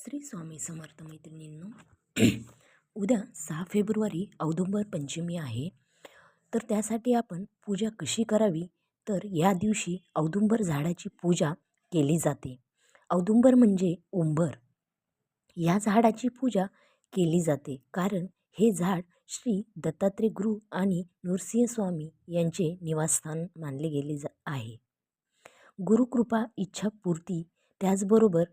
श्री स्वामी समर्थ मैत्रिणींनो. उद्या 6 फेब्रुवारी औदुंबर पंचमी आहे. तर त्यासाठी आपण पूजा कशी करावी, तर या दिवशी औदुंबर झाडाची पूजा केली जाते. औदुंबर म्हणजे उंबर. या झाडाची पूजा केली जाते कारण हे झाड श्री दत्तात्रय गुरु आणि नृसिंह स्वामी यांचे निवासस्थान मानले गेले आहे. गुरुकृपा इच्छापूर्ती, त्याचबरोबर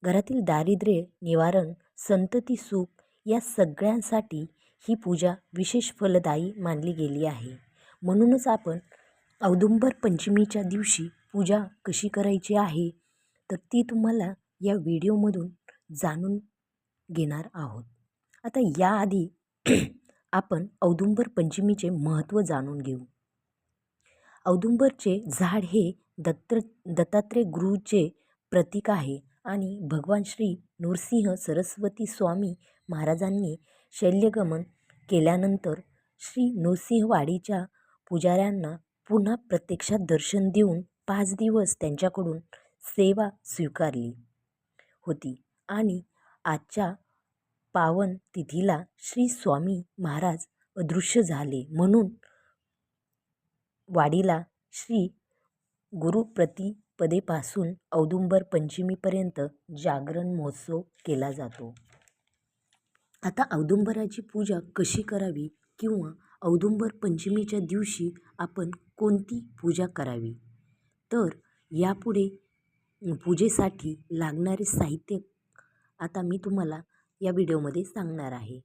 घरातील दारिद्र्य निवारण, संतती सुख या सगळ्यांसाठी ही पूजा विशेष फलदायी मानली गेली आहे. म्हणूनच आपण औदुंबर पंचमीच्या दिवशी पूजा कशी करायची आहे, तर ती तुम्हाला या व्हिडिओमधून जाणून घेणार आहोत. आता याआधी आपण औदुंबर पंचमीचे महत्त्व जाणून घेऊ. औदुंबरचे झाड हे दत्तात्रय गुरूचे प्रतीक आहे आणि भगवान श्री नृसिंह सरस्वती स्वामी महाराजांनी शैल्यगमन केल्यानंतर श्री नृसिंहवाडीच्या पुजाऱ्यांना पुन्हा प्रत्यक्षात दर्शन देऊन 5 दिवस त्यांच्याकडून सेवा स्वीकारली होती आणि आजच्या पावन तिथीला श्री स्वामी महाराज अदृश्य झाले, म्हणून वाडीला श्री गुरुप्रतिपदेपासून औदुंबर पंचमीपर्यंत जागरण महोत्सव केला जातो. आता औदुंबराची पूजा कशी करावी किंवा औदुंबर पंचमीच्या दिवशी आपण कोणती पूजा करावी, तर यापुढे पूजेसाठी लागणारे साहित्य आता मी तुम्हाला या व्हिडिओमध्ये सांगणार आहे.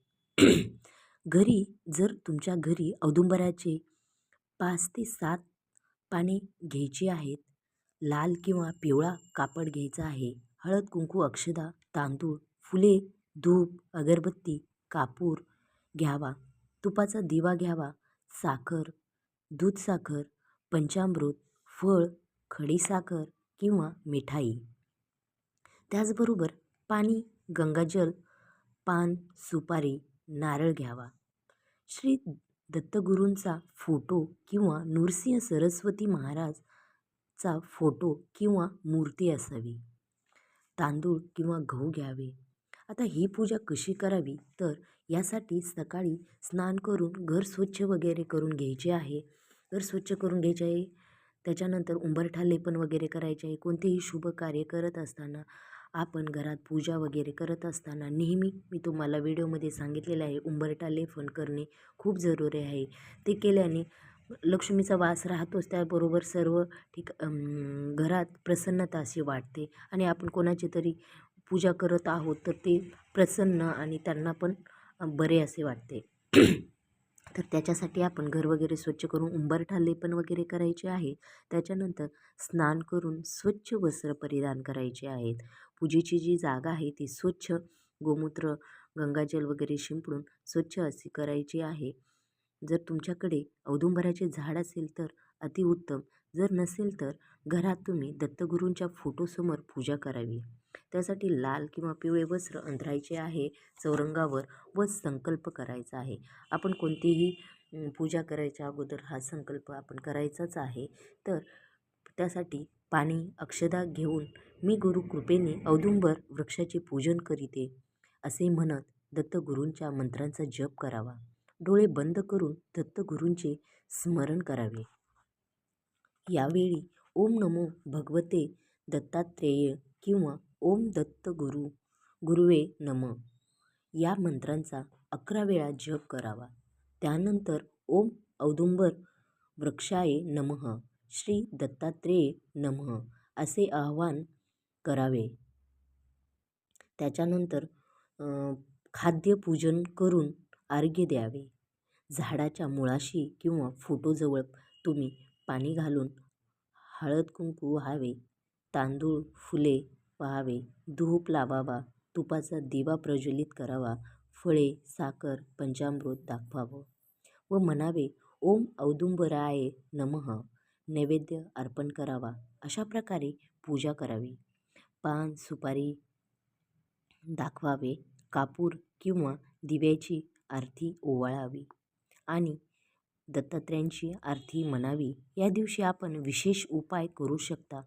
घरी जर तुमच्या घरी औदुंबराचे 5 ते 7 पाने घ्यायची आहेत. लाल किंवा पिवळा कापड घ्यायचा आहे. हळद, कुंकू, अक्षदा, तांदूळ, फुले, धूप, अगरबत्ती, कापूर घ्यावा. तुपाचा दिवा घ्यावा. साखर, दूधसाखर, पंचामृत, फळ, खडीसाखर किंवा मिठाई. त्याचबरोबर पाणी, गंगाजल, पान, सुपारी, नारळ घ्यावा. श्री दत्तगुरूंचा फोटो किंवा नृसिंह सरस्वती महाराजचा फोटो किंवा मूर्ती असावी. तांदूळ किंवा गहू घ्यावे. आता ही पूजा कशी करावी, तर यासाठी सकाळी स्नान करून घर स्वच्छ वगैरे करून घ्यायचे आहे. घर स्वच्छ करून घ्यायचे आहे. त्याच्यानंतर उंबरठा लेपन वगैरे करायचे आहे. कोणतेही शुभ कार्य करत असताना, आपण घरात पूजा वगैरे करत असताना नेहमी मी तुम्हाला व्हिडिओमध्ये सांगितलेलं आहे, उंबरठा लेपन करणे खूप जरुरी आहे. ते केल्याने लक्ष्मीचा वास राहतोच, त्याबरोबर सर्व घरात प्रसन्नता अशी वाटते आणि आपण कोणाची तरी पूजा करत आहोत तर ते प्रसन्न आणि त्यांना पण बरे असे वाटते. तर त्याच्यासाठी आपण घर वगैरे स्वच्छ करून उंबरठा लेपन वगैरे करायचे आहे. त्याच्यानंतर स्नान करून स्वच्छ वस्त्र परिधान करायचे आहेत. पूजेची जी जागा आहे ती स्वच्छ गोमूत्र, गंगाजल वगैरे शिंपडून स्वच्छ अशी करायची आहे. जर तुमच्याकडे औदुंबराचे झाड असेल तर अतिउत्तम, जर नसेल तर घरात तुम्ही दत्तगुरूंच्या फोटोसमोर पूजा करावी. त्यासाठी लाल किंवा पिवळे वस्त्र अंथरायचे आहे चौरंगावर व संकल्प करायचा आहे. आपण कोणतीही पूजा करायच्या अगोदर हा संकल्प आपण करायचाच आहे. तर त्यासाठी पाणी, अक्षदा घेऊन मी गुरुकृपेने औदुंबर वृक्षाचे पूजन करीते असे म्हणत दत्तगुरूंच्या मंत्रांचा जप करावा. डोळे बंद करून दत्तगुरूंचे स्मरण करावे. यावेळी ओम नमो भगवते दत्तात्रेय किंवा ओम दत्त गुरुवे नमः या मंत्रांचा 11 वेळा जप करावा. त्यानंतर ओम औदुंबर वृक्षाय नमः, श्री दत्तात्रेय नमः असे आवाहन करावे. त्याच्यानंतर खाद्यपूजन करून अर्घ्य द्यावे. झाडाच्या मुळाशी किंवा फोटोजवळ तुम्ही पाणी घालून हळद कुंकू व्हावे. तांदूळ, फुले व्हावे. धूप लावावा. तुपाचा दिवा प्रज्वलित करावा. फळे, साखर, पंचामृत दाखवावं व म्हणावे ओम औदुंबराय नमः. नैवेद्य अर्पण करावा. अशा प्रकारे पूजा करावी. पान, सुपारी दाखवावे. कापूर किंवा दिव्याची आरती ओवाळावी आणि दत्तात्रयांची आरती म्हणावी. या दिवशी आपण विशेष उपाय करू शकता.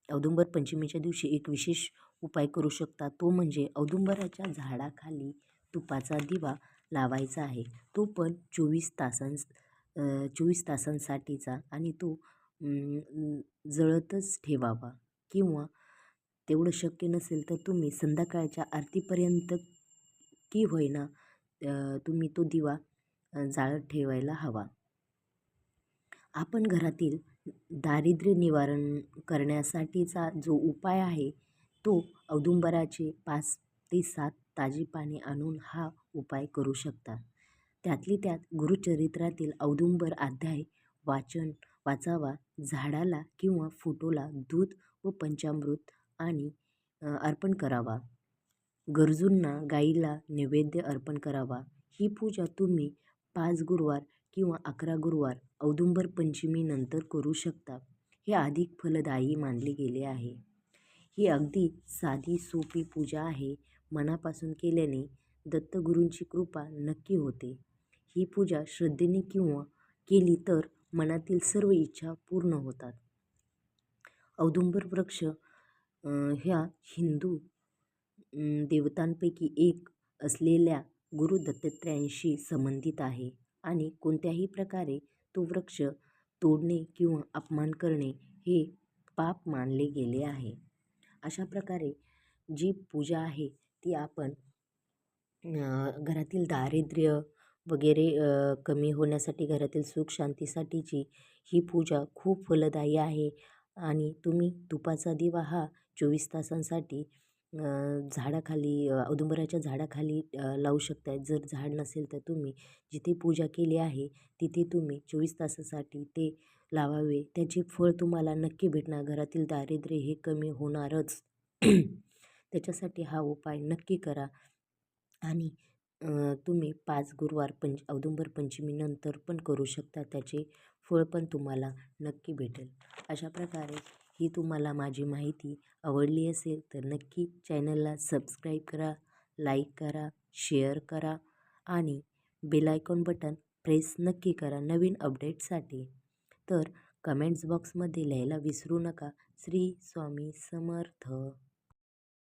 औदुंबर पंचमीच्या दिवशी एक विशेष उपाय करू शकता. तो म्हणजे औदुंबराच्या झाडाखाली तुपाचा दिवा लावायचा आहे. तो पण 24 तासांसाठीचा आणि तो जळतच ठेवावा किंवा तेवढं शक्य नसेल तर तुम्ही संध्याकाळच्या आरतीपर्यंत की होईना तुम्ही तो दिवा जाळत ठेवायला हवा. आपण घरातील दारिद्र्य निवारण करण्यासाठीचा जो उपाय आहे तो औदुंबराचे 5 ते 7 ताजी पाने आणून हा उपाय करू शकता. त्यातली त्यात गुरुचरित्रातील औदुंबर अध्याय वाचावा. झाडाला किंवा फोटोला दूध व पंचामृत आणि अर्पण करावा. गरजूंना गाईला नैवेद्य अर्पण करावा. ही पूजा तुम्ही 5 गुरुवार किंवा 11 गुरुवार औदुंबर पंचमीनंतर करू शकता. हे अधिक फलदायी मानले गेले आहे. ही अगदी साधी सोपी पूजा आहे. मनापासून केल्याने दत्तगुरूंची कृपा नक्की होते. ही पूजा श्रद्धेने किंवा केली तर मनातील सर्व इच्छा पूर्ण होतात. औदुंबर वृक्ष ह्या हिंदू देवतांपैकी एक असलेल्या गुरु दत्तात्रयांशी संबंधित आहे आणि कोणत्याही प्रकारे तो वृक्ष तोडणे किंवा अपमान करणे हे पाप मानले गेले आहे. अशा प्रकारे जी पूजा आहे ती आपण घरातील दारिद्र्य वगैरे कमी होण्यासाठी, घरातील सुख शांतीसाठीची ही पूजा खूप फलदायी आहे आणि तुम्ही तुपाचा दिवा हा 24 तासांसाठी झाडाखाली औदुंबराच्या झाडाखाली लावू शकता. जर झाड नसेल तर तुम्ही जिथे पूजा केली आहे तिथे तुम्ही 24 तासासाठी ते लावावे. त्याचे फळ तुम्हाला नक्की भेटणार. घरातील दारिद्र्य हे कमी होणारच. त्याच्यासाठी हा उपाय नक्की करा आणि तुम्ही 5 गुरुवार औदुंबर पंचमीनंतर पण करू शकता. त्याचे फळ पण तुम्हाला नक्की भेटेल. अशा प्रकारे ही तुम्हाला माझी माहिती आवडली असेल तर नक्की चॅनलला सबस्क्राईब करा, लाईक करा, शेअर करा आणि बेल आयकॉन बटन प्रेस नक्की करा नवीन अपडेटसाठी. तर कमेंट्स बॉक्समध्ये लिहायला विसरू नका. श्री स्वामी समर्थ.